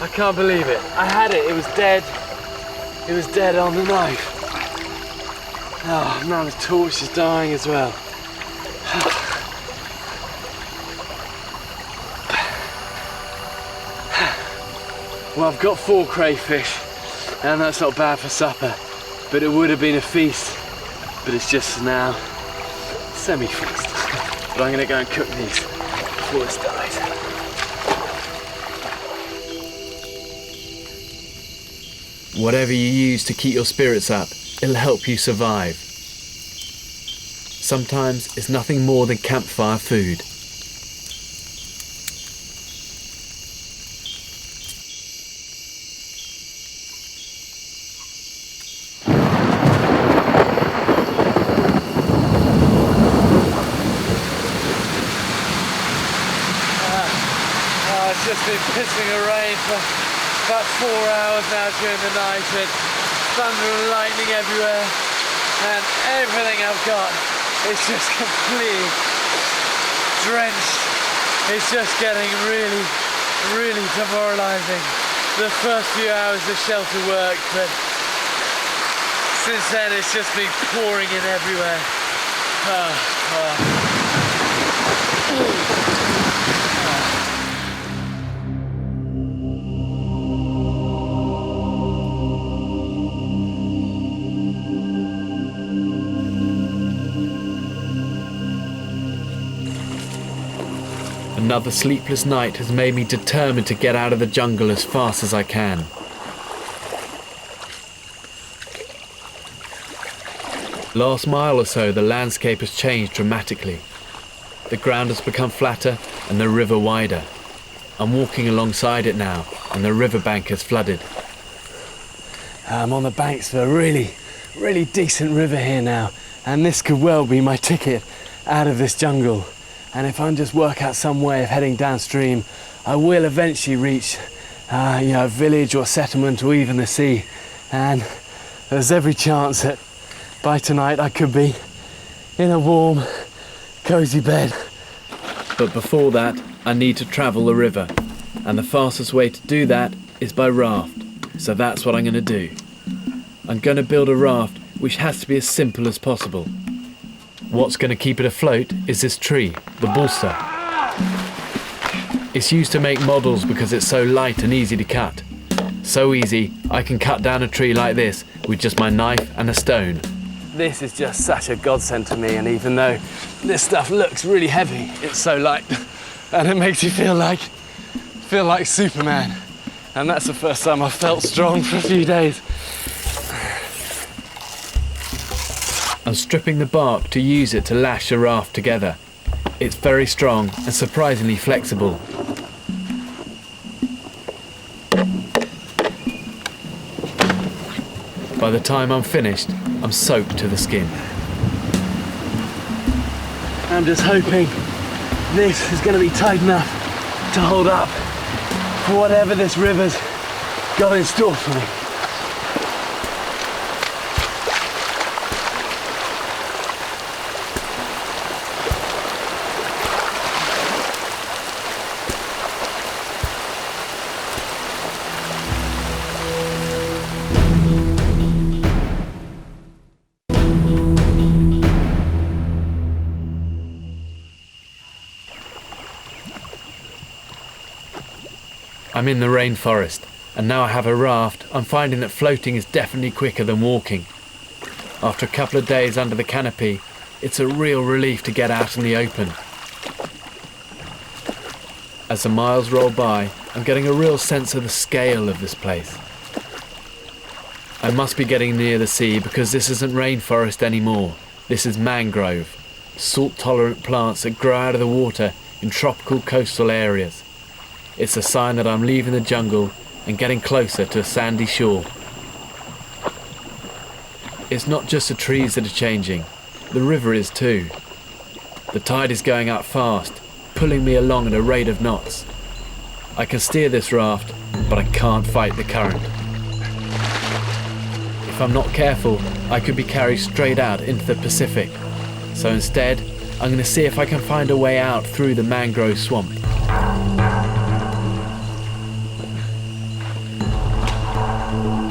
I can't believe it. I had it. It was dead. It was dead on the knife. Oh, now the torch is dying as well. Well, I've got 4 crayfish, and that's not bad for supper, but it would have been a feast. But it's just now semi-feast. But I'm gonna go and cook these before this dies. Whatever you use to keep your spirits up, it'll help you survive. Sometimes it's nothing more than campfire food. It's just been pissing a rain for about 4 hours now during the night, with thunder and lightning everywhere, and everything I've got is just completely drenched. It's just getting really, really demoralising. The first few hours the shelter worked, but since then it's just been pouring in everywhere. Another sleepless night has made me determined to get out of the jungle as fast as I can. Last mile or so, the landscape has changed dramatically. The ground has become flatter and the river wider. I'm walking alongside it now, and the riverbank has flooded. I'm on the banks of a really, really decent river here now, and this could well be my ticket out of this jungle. And if I can just work out some way of heading downstream, I will eventually reach a village or settlement or even the sea. And there's every chance that by tonight I could be in a warm, cosy bed. But before that, I need to travel the river. And the fastest way to do that is by raft. So that's what I'm going to do. I'm going to build a raft which has to be as simple as possible. What's going to keep it afloat is this tree, the balsa. It's used to make models because it's so light and easy to cut. So easy, I can cut down a tree like this with just my knife and a stone. This is just such a godsend to me, and even though this stuff looks really heavy, it's so light, and it makes you feel like Superman. And that's the first time I've felt strong for a few days. I'm stripping the bark to use it to lash a raft together. It's very strong and surprisingly flexible. By the time I'm finished, I'm soaked to the skin. I'm just hoping this is going to be tight enough to hold up for whatever this river's got in store for me. I'm in the rainforest, and now I have a raft. I'm finding that floating is definitely quicker than walking. After a couple of days under the canopy, it's a real relief to get out in the open. As the miles roll by, I'm getting a real sense of the scale of this place. I must be getting near the sea because this isn't rainforest anymore. This is mangrove, salt-tolerant plants that grow out of the water in tropical coastal areas. It's a sign that I'm leaving the jungle and getting closer to a sandy shore. It's not just the trees that are changing, the river is too. The tide is going up fast, pulling me along at a rate of knots. I can steer this raft, but I can't fight the current. If I'm not careful, I could be carried straight out into the Pacific. So instead, I'm going to see if I can find a way out through the mangrove swamp. Bye.